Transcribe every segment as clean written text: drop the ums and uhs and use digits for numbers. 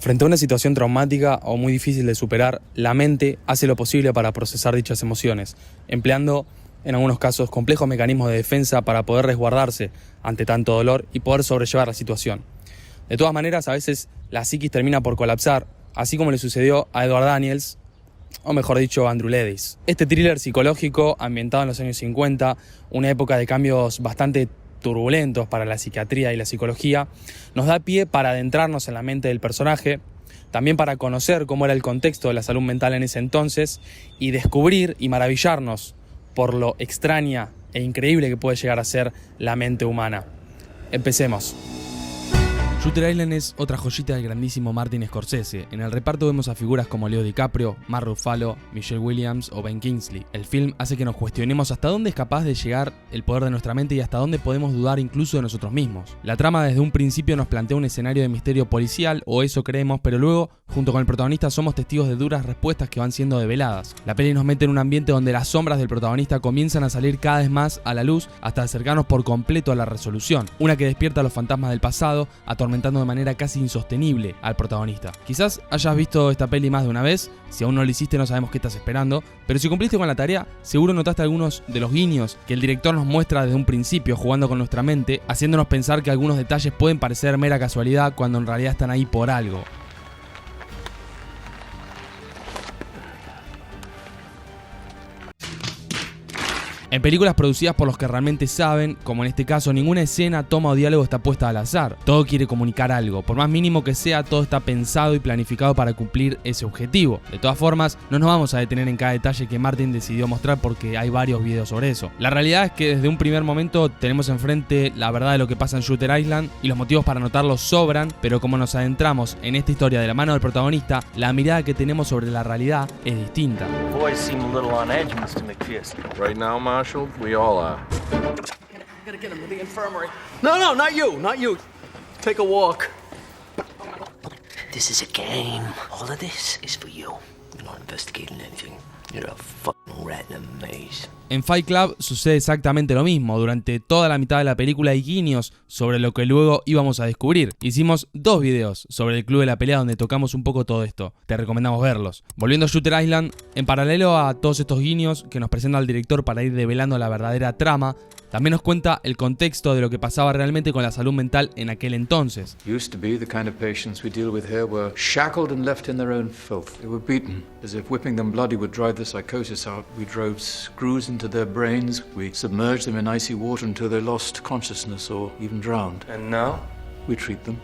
Frente a una situación traumática o muy difícil de superar, la mente hace lo posible para procesar dichas emociones, empleando, en algunos casos, complejos mecanismos de defensa para poder resguardarse ante tanto dolor y poder sobrellevar la situación. De todas maneras, a veces la psiquis termina por colapsar, así como le sucedió a Edward Daniels, o mejor dicho, a Andrew Ledis. Este thriller psicológico, ambientado en los años 50, una época de cambios bastante turbulentos para la psiquiatría y la psicología, nos da pie para adentrarnos en la mente del personaje, también para conocer cómo era el contexto de la salud mental en ese entonces y descubrir y maravillarnos por lo extraña e increíble que puede llegar a ser la mente humana. Empecemos. Shooter Island es otra joyita del grandísimo Martin Scorsese. En el reparto vemos a figuras como Leo DiCaprio, Mark Ruffalo, Michelle Williams o Ben Kingsley. El film hace que nos cuestionemos hasta dónde es capaz de llegar el poder de nuestra mente y hasta dónde podemos dudar incluso de nosotros mismos. La trama desde un principio nos plantea un escenario de misterio policial, o eso creemos, pero luego, junto con el protagonista, somos testigos de duras respuestas que van siendo develadas. La peli nos mete en un ambiente donde las sombras del protagonista comienzan a salir cada vez más a la luz hasta acercarnos por completo a la resolución, una que despierta a los fantasmas del pasado, atormentando de manera casi insostenible al protagonista. Quizás hayas visto esta peli más de una vez, si aún no lo hiciste no sabemos qué estás esperando, pero si cumpliste con la tarea, seguro notaste algunos de los guiños que el director nos muestra desde un principio, jugando con nuestra mente, haciéndonos pensar que algunos detalles pueden parecer mera casualidad cuando en realidad están ahí por algo. En películas producidas por los que realmente saben, como en este caso, ninguna escena, toma o diálogo está puesta al azar. Todo quiere comunicar algo. Por más mínimo que sea, todo está pensado y planificado para cumplir ese objetivo. De todas formas, no nos vamos a detener en cada detalle que Martin decidió mostrar porque hay varios videos sobre eso. La realidad es que desde un primer momento tenemos enfrente la verdad de lo que pasa en Shooter Island y los motivos para notarlo sobran, pero como nos adentramos en esta historia de la mano del protagonista, la mirada que tenemos sobre la realidad es distinta. Boys seem a little on edge, Mr. McPherson. Right now, Marshal, we all are. Gotta get him to the infirmary. No, not you. Take a walk. This is a game. All of this is for you. You're not investigating anything. You're a fucking rat in a maze. En Fight Club sucede exactamente lo mismo. Durante toda la mitad de la película hay guiños sobre lo que luego íbamos a descubrir. Hicimos 2 videos sobre el Club de la Pelea donde tocamos un poco todo esto. Te recomendamos verlos. Volviendo a Shooter Island, en paralelo a todos estos guiños que nos presenta el director para ir develando la verdadera trama, también nos cuenta el contexto de lo que pasaba realmente con la salud mental en aquel entonces. Used to be the kind of patients we deal with here were shackled and left in their own filth. They were beaten, as if whipping them bloody would drive the psychosis out. We drove screws into their brains. We submerged them in icy water until they lost consciousness or even drowned. And now? We treat them,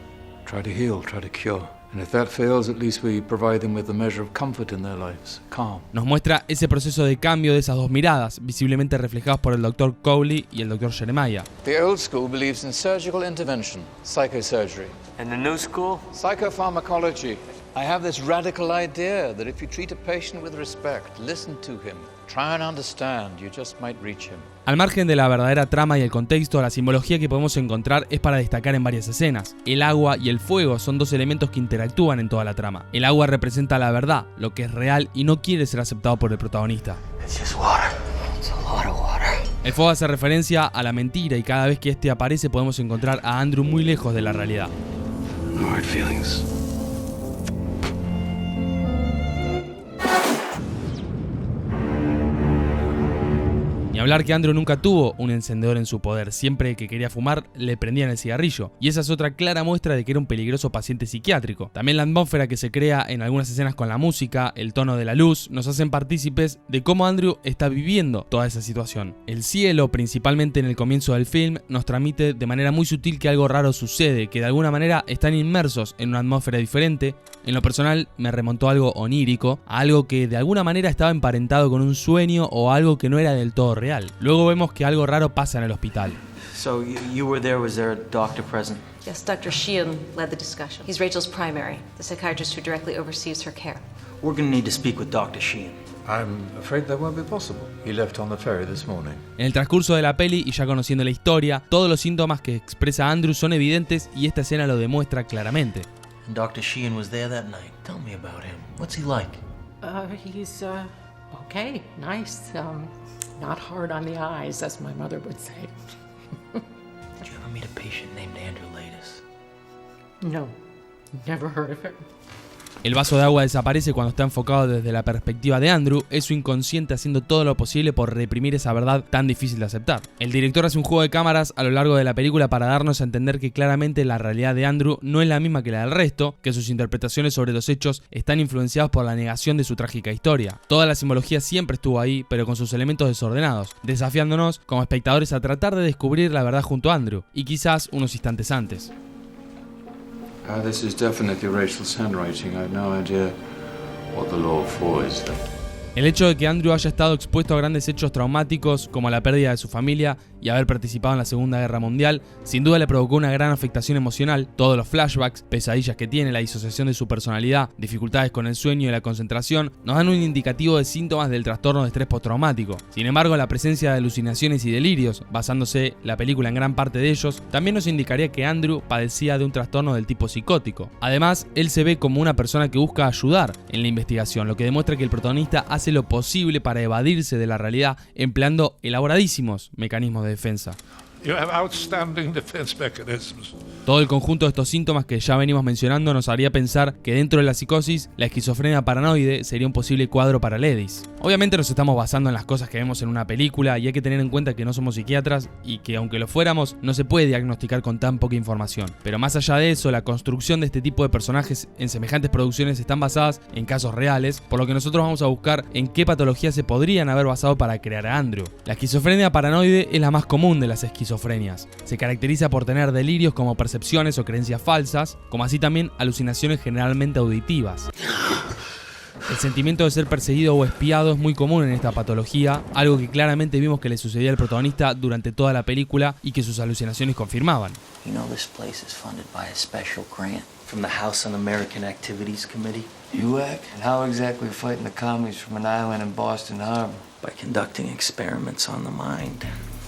try to heal, try to cure. And if that fails, at least we provide them with a measure of comfort in their lives, calm. Nos muestra ese proceso de cambio de esas dos miradas, visiblemente reflejados por el Dr. Cowley y el Dr. Jeremiah. The old school believes in surgical intervention, psychosurgery. And the new school? Psychopharmacology. I have this radical idea that if you treat a patient with respect, listen to him, try and understand, you just might reach him. Al margen de la verdadera trama y el contexto, la simbología que podemos encontrar es para destacar en varias escenas. El agua y el fuego son 2 elementos que interactúan en toda la trama. El agua representa la verdad, lo que es real y no quiere ser aceptado por el protagonista. It's just water. It's a lot of water. El fuego hace referencia a la mentira y cada vez que este aparece podemos encontrar a Andrew muy lejos de la realidad. Hard feelings. Ni hablar que Andrew nunca tuvo un encendedor en su poder, siempre que quería fumar le prendían el cigarrillo, y esa es otra clara muestra de que era un peligroso paciente psiquiátrico. También la atmósfera que se crea en algunas escenas con la música, el tono de la luz, nos hacen partícipes de cómo Andrew está viviendo toda esa situación. El cielo, principalmente en el comienzo del film, nos transmite de manera muy sutil que algo raro sucede, que de alguna manera están inmersos en una atmósfera diferente. En lo personal me remontó a algo onírico, a algo que de alguna manera estaba emparentado con un sueño o algo que no era del todo real. Luego vemos que algo raro pasa en el hospital. So you were there. Was there a doctor present? Yes, Dr. Sheehan led the discussion. He's Rachel's primary, the psychiatrist who directly oversees her care. We're gonna need to speak with Dr. Sheehan. I'm afraid that won't be possible. He left on the ferry this morning. En el transcurso de la peli y ya conociendo la historia, todos los síntomas que expresa Andrew son evidentes y esta escena lo demuestra claramente. And Dr. Sheehan was there that night. Tell me about him. What's he like? He's okay, nice. Not hard on the eyes, as my mother would say. Did you ever meet a patient named Andrew Ledis? No. Never heard of it. El vaso de agua desaparece cuando está enfocado desde la perspectiva de Andrew, es su inconsciente haciendo todo lo posible por reprimir esa verdad tan difícil de aceptar. El director hace un juego de cámaras a lo largo de la película para darnos a entender que claramente la realidad de Andrew no es la misma que la del resto, que sus interpretaciones sobre los hechos están influenciadas por la negación de su trágica historia. Toda la simbología siempre estuvo ahí, pero con sus elementos desordenados, desafiándonos como espectadores a tratar de descubrir la verdad junto a Andrew, y quizás unos instantes antes. This is definitely Rachel's handwriting. I have no idea what the law for is. El hecho de que Andrew haya estado expuesto a grandes hechos traumáticos como la pérdida de su familia y haber participado en la Segunda Guerra Mundial, sin duda le provocó una gran afectación emocional. Todos los flashbacks, pesadillas que tiene, la disociación de su personalidad, dificultades con el sueño y la concentración, nos dan un indicativo de síntomas del trastorno de estrés postraumático. Sin embargo, la presencia de alucinaciones y delirios, basándose la película en gran parte de ellos, también nos indicaría que Andrew padecía de un trastorno del tipo psicótico. Además, él se ve como una persona que busca ayudar en la investigación, lo que demuestra que el protagonista hace lo posible para evadirse de la realidad empleando elaboradísimos mecanismos de defensa. You have outstanding defense mechanisms. Todo el conjunto de estos síntomas que ya venimos mencionando nos haría pensar que dentro de la psicosis, la esquizofrenia paranoide sería un posible cuadro para Ledis. Obviamente nos estamos basando en las cosas que vemos en una película y hay que tener en cuenta que no somos psiquiatras y que aunque lo fuéramos, no se puede diagnosticar con tan poca información. Pero más allá de eso, la construcción de este tipo de personajes en semejantes producciones están basadas en casos reales, por lo que nosotros vamos a buscar en qué patologías se podrían haber basado para crear a Andrew. La esquizofrenia paranoide es la más común de las esquizofrenias. Se caracteriza por tener delirios como percepciones o creencias falsas, como así también alucinaciones generalmente auditivas. El sentimiento de ser perseguido o espiado es muy común en esta patología, algo que claramente vimos que le sucedía al protagonista durante toda la película y que sus alucinaciones confirmaban. You know this place is funded by a special grant from the House Un-American Activities Committee. UAC? And how exactly fighting the commies from an island in Boston Harbor? By conducting experiments on the mind.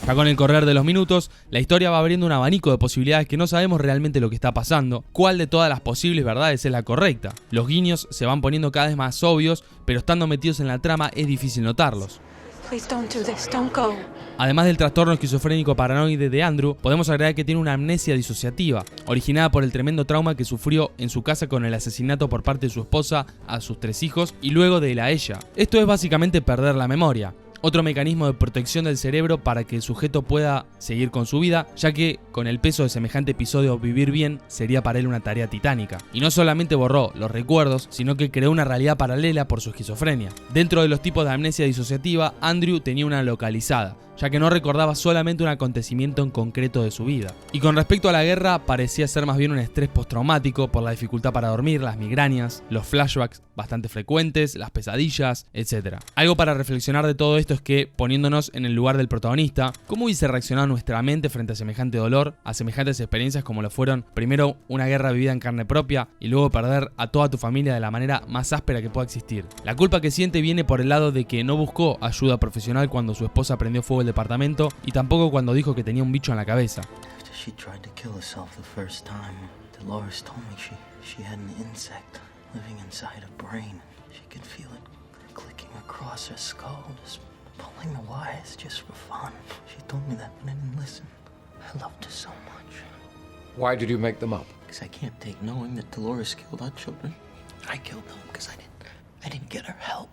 Ya con el correr de los minutos, la historia va abriendo un abanico de posibilidades que no sabemos realmente lo que está pasando, cuál de todas las posibles verdades es la correcta. Los guiños se van poniendo cada vez más obvios, pero estando metidos en la trama es difícil notarlos. Please don't do this. Don't go. Además del trastorno esquizofrénico paranoide de Andrew, podemos agregar que tiene una amnesia disociativa, originada por el tremendo trauma que sufrió en su casa con el asesinato por parte de su esposa a sus 3 hijos y luego de él a ella. Esto es básicamente perder la memoria. Otro mecanismo de protección del cerebro para que el sujeto pueda seguir con su vida, ya que con el peso de semejante episodio vivir bien sería para él una tarea titánica. Y no solamente borró los recuerdos, sino que creó una realidad paralela por su esquizofrenia. Dentro de los tipos de amnesia disociativa, Andrew tenía una localizada, ya que no recordaba solamente un acontecimiento en concreto de su vida. Y con respecto a la guerra, parecía ser más bien un estrés postraumático por la dificultad para dormir, las migrañas, los flashbacks bastante frecuentes, las pesadillas, etc. Algo para reflexionar de todo esto es que, poniéndonos en el lugar del protagonista, ¿cómo hubiese reaccionado nuestra mente frente a semejante dolor, a semejantes experiencias como lo fueron, primero, una guerra vivida en carne propia y luego perder a toda tu familia de la manera más áspera que pueda existir? La culpa que siente viene por el lado de que no buscó ayuda profesional cuando su esposa prendió fuego el departamento y tampoco cuando dijo que tenía un bicho en la cabeza. After she tried to kill herself the first time, Dolores told me she had an insect living inside her brain. She could feel it clicking across her skull, just pulling the wires just for fun. She told me that, but I didn't listen. I loved her so much. Why did you make them up? Because I can't take knowing that Dolores killed our children. I killed them because I didn't get her help.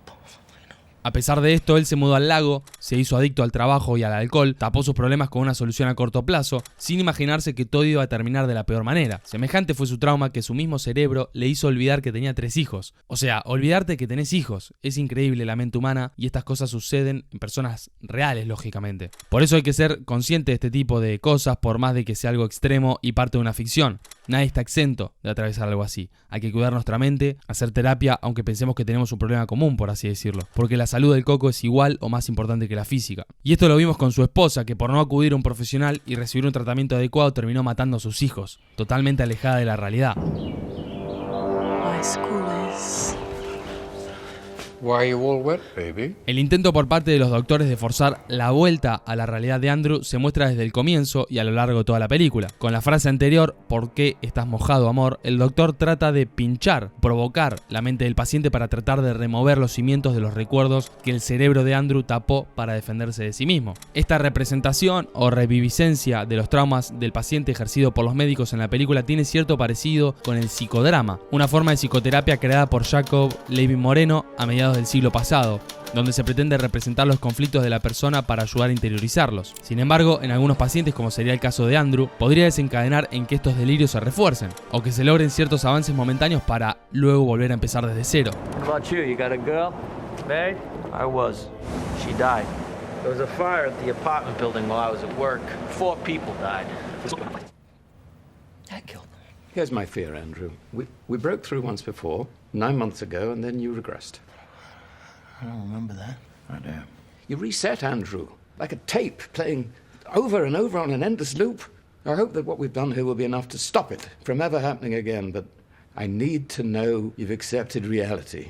A pesar de esto, él se mudó al lago, se hizo adicto al trabajo y al alcohol, tapó sus problemas con una solución a corto plazo, sin imaginarse que todo iba a terminar de la peor manera. Semejante fue su trauma que su mismo cerebro le hizo olvidar que tenía 3 hijos. O sea, olvidarte que tenés hijos. Es increíble la mente humana y estas cosas suceden en personas reales, lógicamente. Por eso hay que ser consciente de este tipo de cosas, por más de que sea algo extremo y parte de una ficción. Nadie está exento de atravesar algo así. Hay que cuidar nuestra mente, hacer terapia, aunque pensemos que tenemos un problema común, por así decirlo. Porque la salud del coco es igual o más importante que la física. Y esto lo vimos con su esposa, que por no acudir a un profesional y recibir un tratamiento adecuado terminó matando a sus hijos, totalmente alejada de la realidad. My school is Why are you all wet, baby? El intento por parte de los doctores de forzar la vuelta a la realidad de Andrew se muestra desde el comienzo y a lo largo de toda la película. Con la frase anterior, ¿por qué estás mojado, amor?, el doctor trata de pinchar, provocar la mente del paciente para tratar de remover los cimientos de los recuerdos que el cerebro de Andrew tapó para defenderse de sí mismo. Esta representación o reviviscencia de los traumas del paciente ejercido por los médicos en la película tiene cierto parecido con el psicodrama, una forma de psicoterapia creada por Jacob Levin Moreno a mediados del siglo pasado, donde se pretende representar los conflictos de la persona para ayudar a interiorizarlos. Sin embargo, en algunos pacientes, como sería el caso de Andrew, podría desencadenar en que estos delirios se refuercen, o que se logren ciertos avances momentáneos para luego volver a empezar desde cero. What about you? You got a girl? Babe? I was. She died. There was a fire at the apartment building while I was at work. 4 people died. I killed them. Here's my fear, Andrew. We broke through once before, 9 months ago, and then you regressed. I don't remember that. I do. You reset, Andrew, like a tape playing over and over on an endless loop. I hope that what we've done here will be enough to stop it from ever happening again, but I need to know you've accepted reality.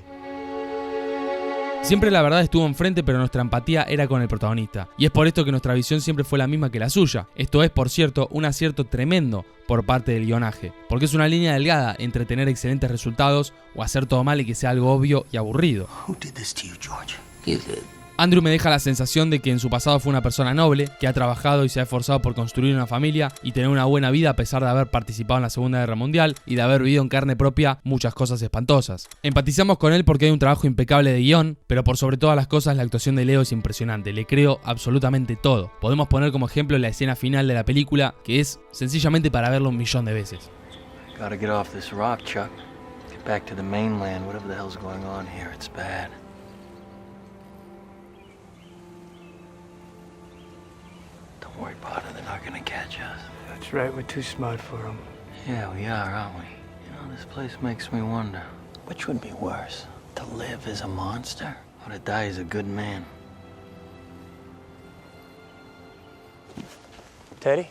Siempre la verdad estuvo enfrente, pero nuestra empatía era con el protagonista. Y es por esto que nuestra visión siempre fue la misma que la suya. Esto es, por cierto, un acierto tremendo por parte del guionaje. Porque es una línea delgada entre tener excelentes resultados o hacer todo mal y que sea algo obvio y aburrido. Who did this to you, George? You did. Andrew me deja la sensación de que en su pasado fue una persona noble, que ha trabajado y se ha esforzado por construir una familia y tener una buena vida a pesar de haber participado en la Segunda Guerra Mundial y de haber vivido en carne propia muchas cosas espantosas. Empatizamos con él porque hay un trabajo impecable de guión, pero por sobre todas las cosas la actuación de Leo es impresionante, le creo absolutamente todo. Podemos poner como ejemplo la escena final de la película, que es sencillamente para verlo 1.000.000 de veces. Gotta get off this rock, Chuck. Get back to the mainland. Whatever the hell's going on here, it's bad. Don't worry about it, they're not gonna catch us. That's right, we're too smart for them. Yeah, we are, aren't we? You know, this place makes me wonder. Which would be worse? To live as a monster? Or to die as a good man? Teddy?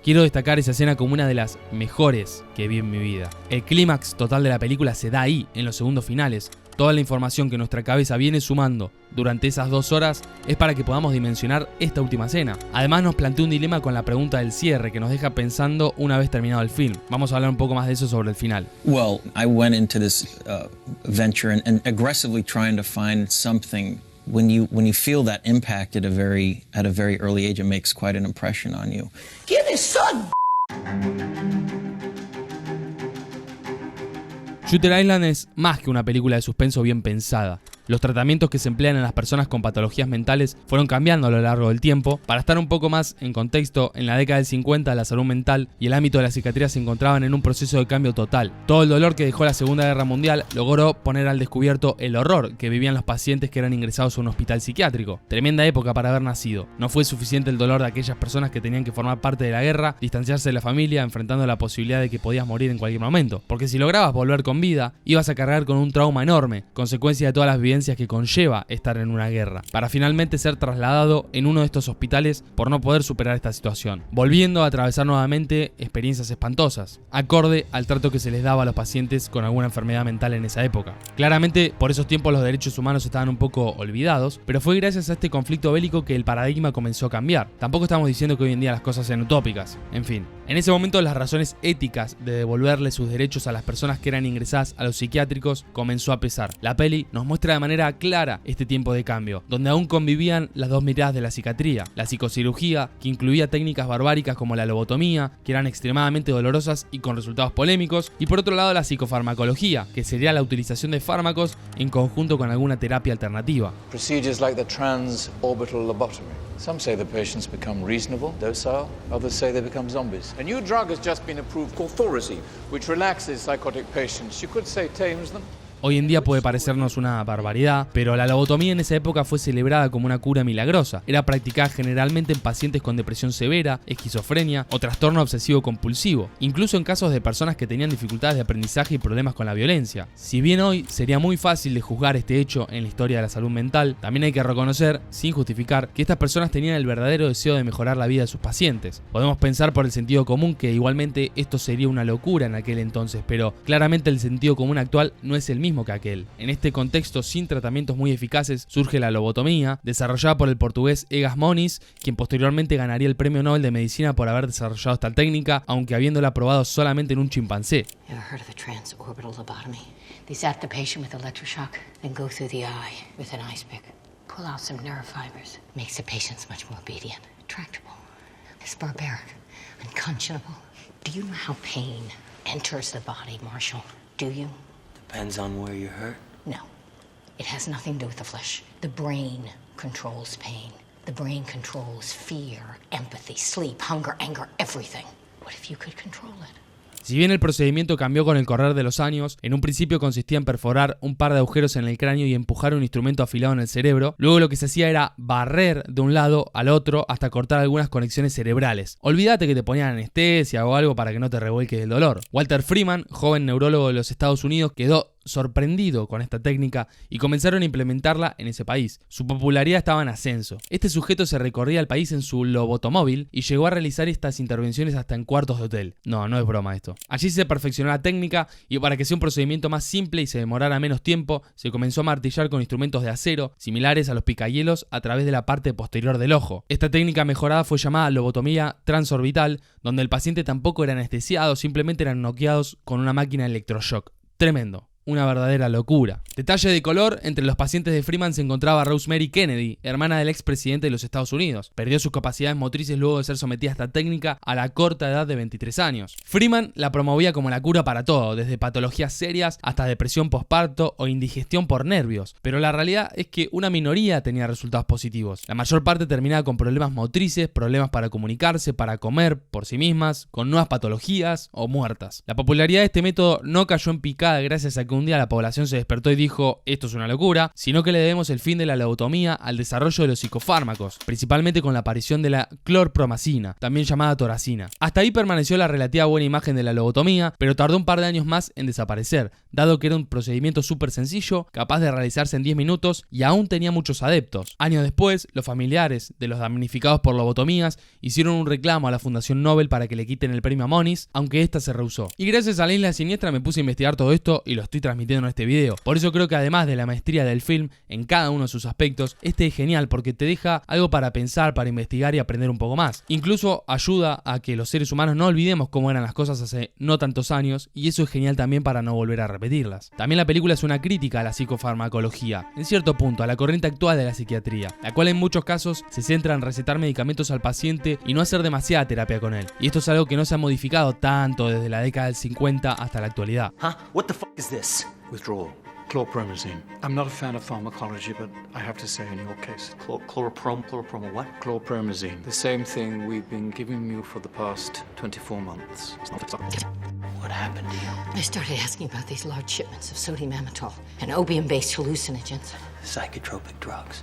Quiero destacar esa escena como una de las mejores que vi en mi vida. El clímax total de la película se da ahí, en los segundos finales. Toda la información que nuestra cabeza viene sumando durante esas 2 horas es para que podamos dimensionar esta última escena. Además nos plantea un dilema con la pregunta del cierre que nos deja pensando una vez terminado el film. Vamos a hablar un poco más de eso sobre el final. Well, I went into this venture and aggressively trying to find something. When you feel that impact at a very early age, it makes quite an impression on you. ¿Quién es son? Shooter Island es más que una película de suspenso bien pensada. Los tratamientos que se emplean en las personas con patologías mentales fueron cambiando a lo largo del tiempo. Para estar un poco más en contexto, en la década del 50 la salud mental y el ámbito de la psiquiatría se encontraban en un proceso de cambio total. Todo el dolor que dejó la Segunda Guerra Mundial logró poner al descubierto el horror que vivían los pacientes que eran ingresados a un hospital psiquiátrico. Tremenda época para haber nacido. No fue suficiente el dolor de aquellas personas que tenían que formar parte de la guerra, distanciarse de la familia, enfrentando la posibilidad de que podías morir en cualquier momento. Porque si lograbas volver con vida, ibas a cargar con un trauma enorme, consecuencia de todas las vivencias que conlleva estar en una guerra, para finalmente ser trasladado en uno de estos hospitales por no poder superar esta situación, volviendo a atravesar nuevamente experiencias espantosas, acorde al trato que se les daba a los pacientes con alguna enfermedad mental en esa época. Claramente, por esos tiempos los derechos humanos estaban un poco olvidados, pero fue gracias a este conflicto bélico que el paradigma comenzó a cambiar. Tampoco estamos diciendo que hoy en día las cosas sean utópicas, en fin. En ese momento las razones éticas de devolverle sus derechos a las personas que eran ingresadas a los psiquiátricos comenzó a pesar. La peli nos muestra de manera clara este tiempo de cambio, donde aún convivían las dos miradas de la psiquiatría, la psicocirugía, que incluía técnicas barbáricas como la lobotomía, que eran extremadamente dolorosas y con resultados polémicos, y por otro lado la psicofarmacología, que sería la utilización de fármacos en conjunto con alguna terapia alternativa. Procedures like the transorbital lobotomy. Some say the patients become reasonable, docile. Others say they become zombies. A new drug has just been approved called Thorazine, which relaxes psychotic patients. You could say tames them. Hoy en día puede parecernos una barbaridad, pero la lobotomía en esa época fue celebrada como una cura milagrosa. Era practicada generalmente en pacientes con depresión severa, esquizofrenia o trastorno obsesivo compulsivo, incluso en casos de personas que tenían dificultades de aprendizaje y problemas con la violencia. Si bien hoy sería muy fácil de juzgar este hecho en la historia de la salud mental, también hay que reconocer, sin justificar, que estas personas tenían el verdadero deseo de mejorar la vida de sus pacientes. Podemos pensar por el sentido común que igualmente esto sería una locura en aquel entonces, pero claramente el sentido común actual no es el mismo mismo que aquel. En este contexto, sin tratamientos muy eficaces, surge la lobotomía, desarrollada por el portugués Egas Moniz, quien posteriormente ganaría el Premio Nobel de Medicina por haber desarrollado esta técnica, aunque habiéndola probado solamente en un chimpancé. Ever heard of a transorbital lobotomy? They zap the patient with electroshock, then go through the eye with an ice pick. Pull out some nerve fibers. Makes the patients much more obedient, tractable. It's barbaric, unconscionable. Do you know how pain enters the body, Marshall? Do you? Depends on where you're hurt. No. It has nothing to do with the flesh. The brain controls pain. The brain controls fear, empathy, sleep, hunger, anger, everything. What if you could control it? Si bien el procedimiento cambió con el correr de los años, en un principio consistía en perforar un par de agujeros en el cráneo y empujar un instrumento afilado en el cerebro. Luego lo que se hacía era barrer de un lado al otro hasta cortar algunas conexiones cerebrales. Olvídate que te ponían anestesia o algo para que no te revuelques del dolor. Walter Freeman, joven neurólogo de los Estados Unidos, quedó sorprendido con esta técnica y comenzaron a implementarla en ese país. Su popularidad estaba en ascenso. Este sujeto se recorría el país en su lobotomóvil y llegó a realizar estas intervenciones hasta en cuartos de hotel. No es broma esto. Allí se perfeccionó la técnica y para que sea un procedimiento más simple y se demorara menos tiempo, se comenzó a martillar con instrumentos de acero similares a los picahielos a través de la parte posterior del ojo. Esta técnica mejorada fue llamada lobotomía transorbital, donde el paciente tampoco era anestesiado, simplemente eran noqueados con una máquina de electroshock. Tremendo. Una verdadera locura. Detalle de color, entre los pacientes de Freeman se encontraba Rosemary Kennedy, hermana del expresidente de los Estados Unidos. Perdió sus capacidades motrices luego de ser sometida a esta técnica a la corta edad de 23 años. Freeman la promovía como la cura para todo, desde patologías serias hasta depresión posparto o indigestión por nervios. Pero la realidad es que una minoría tenía resultados positivos. La mayor parte terminaba con problemas motrices, problemas para comunicarse, para comer por sí mismas, con nuevas patologías o muertas. La popularidad de este método no cayó en picada gracias a que un día la población se despertó y dijo esto es una locura, sino que le debemos el fin de la lobotomía al desarrollo de los psicofármacos, principalmente con la aparición de la clorpromazina, también llamada toracina. Hasta ahí permaneció la relativa buena imagen de la lobotomía, pero tardó un par de años más en desaparecer, dado que era un procedimiento súper sencillo, capaz de realizarse en 10 minutos y aún tenía muchos adeptos. Años después, los familiares de los damnificados por lobotomías hicieron un reclamo a la Fundación Nobel para que le quiten el premio a Moniz, aunque esta se rehusó. Y gracias a la Isla Siniestra me puse a investigar todo esto y lo estoy transmitiendo en este video. Por eso creo que además de la maestría del film en cada uno de sus aspectos, este es genial porque te deja algo para pensar, para investigar y aprender un poco más. Incluso ayuda a que los seres humanos no olvidemos cómo eran las cosas hace no tantos años y eso es genial también para no volver a repetirlas. También la película es una crítica a la psicofarmacología, en cierto punto a la corriente actual de la psiquiatría, la cual en muchos casos se centra en recetar medicamentos al paciente y no hacer demasiada terapia con él. Y esto es algo que no se ha modificado tanto desde la década del 50 hasta la actualidad. What the fuck is this? Withdrawal. Chlorpromazine. I'm not a fan of pharmacology, but I have to say in your case. Chloropromo what? Chlorpromazine. The same thing we've been giving you for the past 24 months. What happened to you? I started asking about these large shipments of sodium amytal and opium-based hallucinogens. Psychotropic drugs.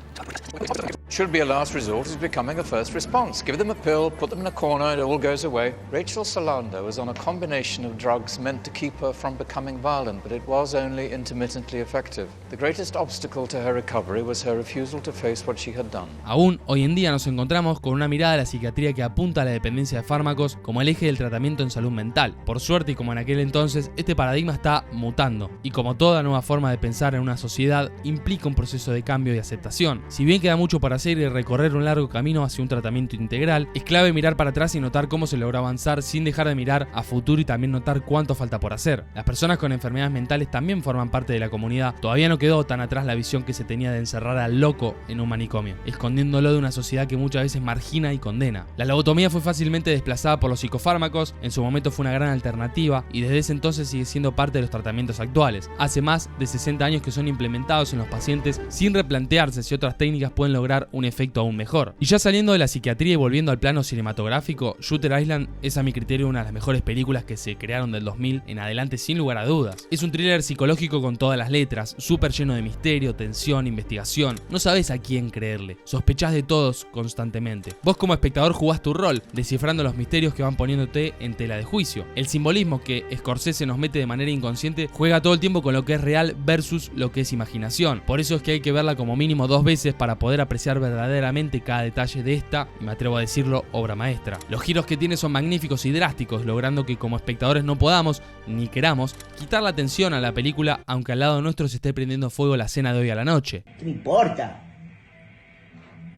Should be a last resort is becoming a first response. Give them a pill, put them in a corner, it all goes away. Rachel Solando was on a combination of drugs meant to keep her from becoming violent, but it was only intermittently effective. The greatest obstacle to her recovery was her refusal to face what she had done. Aún hoy en día nos encontramos con una mirada a la psiquiatría que apunta a la dependencia de fármacos como el eje del tratamiento en salud mental. Por suerte y como en aquel entonces, este paradigma está mutando y como toda nueva forma de pensar en una sociedad implica un proceso de cambio y aceptación. Si bien queda mucho para hacer y recorrer un largo camino hacia un tratamiento integral, es clave mirar para atrás y notar cómo se logró avanzar sin dejar de mirar a futuro y también notar cuánto falta por hacer. Las personas con enfermedades mentales también forman parte de la comunidad. Todavía no quedó tan atrás la visión que se tenía de encerrar al loco en un manicomio, escondiéndolo de una sociedad que muchas veces margina y condena. La lobotomía fue fácilmente desplazada por los psicofármacos, en su momento fue una gran alternativa y desde ese entonces sigue siendo parte de los tratamientos actuales. Hace más de 60 años que son implementados en los pacientes sin replantearse si otras técnicas pueden lograr un efecto aún mejor. Y ya saliendo de la psiquiatría y volviendo al plano cinematográfico, Shooter Island es a mi criterio una de las mejores películas que se crearon del 2000 en adelante sin lugar a dudas. Es un thriller psicológico con todas las letras, súper lleno de misterio, tensión, investigación. No sabes a quién creerle, sospechás de todos constantemente. Vos como espectador jugás tu rol, descifrando los misterios que van poniéndote en tela de juicio. El simbolismo que Scorsese nos mete de manera inconsciente juega todo el tiempo con lo que es real versus lo que es imaginación. Por eso es que hay que verla como mínimo 2 veces para poder apreciar verdaderamente cada detalle de esta, y me atrevo a decirlo, obra maestra. Los giros que tiene son magníficos y drásticos, logrando que como espectadores no podamos, ni queramos, quitar la atención a la película aunque al lado nuestro se esté prendiendo fuego la cena de hoy a la noche. ¿Qué me importa?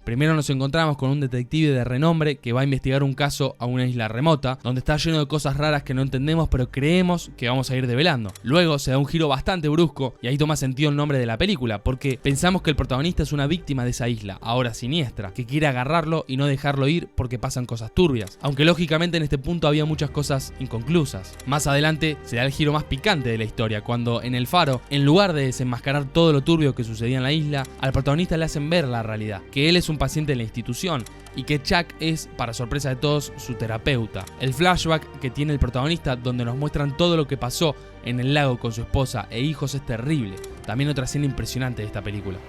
Primero nos encontramos con un detective de renombre que va a investigar un caso a una isla remota, donde está lleno de cosas raras que no entendemos pero creemos que vamos a ir develando. Luego se da un giro bastante brusco y ahí toma sentido el nombre de la película, porque pensamos que el protagonista es una víctima de esa isla, ahora siniestra, que quiere agarrarlo y no dejarlo ir porque pasan cosas turbias, aunque lógicamente en este punto había muchas cosas inconclusas. Más adelante se da el giro más picante de la historia, cuando en el faro, en lugar de desenmascarar todo lo turbio que sucedía en la isla, al protagonista le hacen ver la realidad, que él es un paciente de la institución y que Chuck es, para sorpresa de todos, su terapeuta. El flashback que tiene el protagonista, donde nos muestran todo lo que pasó en el lago con su esposa e hijos, es terrible. También otra escena impresionante de esta película.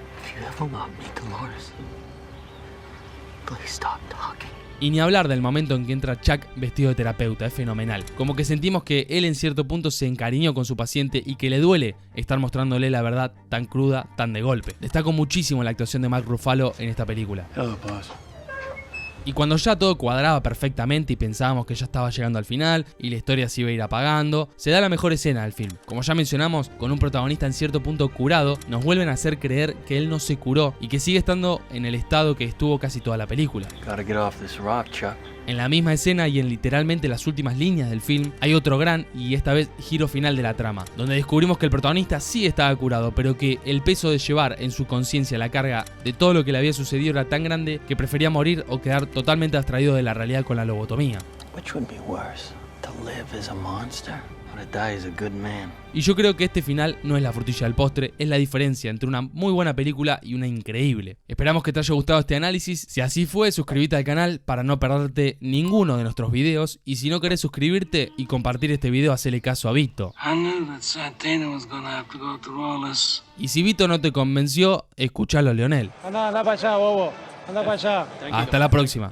Y ni hablar del momento en que entra Chuck vestido de terapeuta, es fenomenal. Como que sentimos que él en cierto punto se encariñó con su paciente y que le duele estar mostrándole la verdad tan cruda, tan de golpe. Destaco muchísimo la actuación de Mark Ruffalo en esta película. Y cuando ya todo cuadraba perfectamente y pensábamos que ya estaba llegando al final y la historia se iba a ir apagando, se da la mejor escena del film. Como ya mencionamos, con un protagonista en cierto punto curado, nos vuelven a hacer creer que él no se curó y que sigue estando en el estado que estuvo casi toda la película. En la misma escena y en literalmente las últimas líneas del film, hay otro gran y esta vez giro final de la trama, donde descubrimos que el protagonista sí estaba curado, pero que el peso de llevar en su conciencia la carga de todo lo que le había sucedido era tan grande que prefería morir o quedar totalmente abstraído de la realidad con la lobotomía. Y yo creo que este final no es la frutilla del postre, es la diferencia entre una muy buena película y una increíble. Esperamos que te haya gustado este análisis. Si así fue, suscríbete al canal para no perderte ninguno de nuestros videos. Y si no querés suscribirte y compartir este video, hacele caso a Vito. Y si Vito no te convenció, escuchalo a Leonel. Anda para allá, bobo. Anda para allá. Hasta la próxima.